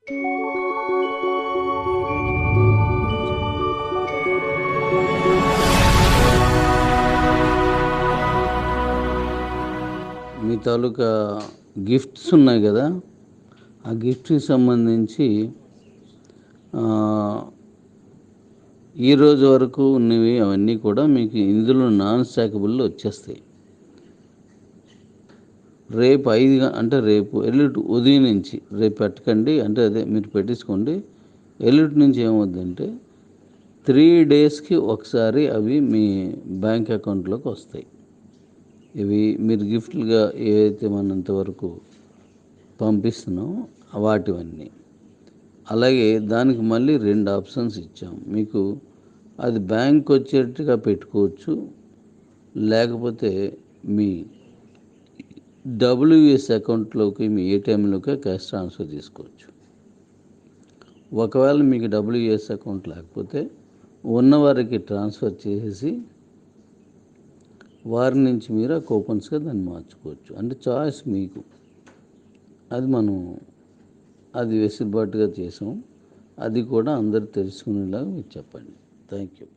మీ తాలూకా gifts ఉన్నాయి కదా, ఆ గిఫ్ట్కి సంబంధించి ఈరోజు వరకు ఉన్నవి అవన్నీ కూడా మీకు ఇందులో నాన్ స్టాకబుల్లో వచ్చేస్తాయి. రేపు 5 అంటే రేపు ఎల్లుండి ఉదయం నుంచి, రేపు పెట్టకండి అంటే అదే మీరు పెట్టించుకోండి. ఎల్లుండి నుంచి ఏమవుద్దంటే 3 డేస్కి ఒకసారి అవి మీ బ్యాంక్ అకౌంట్లోకి వస్తాయి. ఇవి మీరు గిఫ్ట్లుగా ఏవైతే మనం ఇంతవరకు పంపిస్తున్నామో వాటివన్నీ. అలాగే దానికి మళ్ళీ 2 ఆప్షన్స్ ఇచ్చాం మీకు. అది బ్యాంక్ వచ్చేట్టుగా పెట్టుకోవచ్చు, లేకపోతే మీ డబ్ల్యూఎస్ అకౌంట్లోకి, మీ ఏటీఎంలోకి క్యాష్ ట్రాన్స్ఫర్ చేసుకోవచ్చు. ఒకవేళ మీకు డబ్ల్యూఎస్ అకౌంట్ లేకపోతే ఉన్నవారికి ట్రాన్స్ఫర్ చేసేసి వారి నుంచి మీరు ఆ కూపన్స్గా దాన్ని మార్చుకోవచ్చు. అంటే చాయిస్ మీకు. అది వెసులుబాటుగా చేసాం. అది కూడా అందరు తెలుసుకునేలాగా మీరు చెప్పండి. Thank you.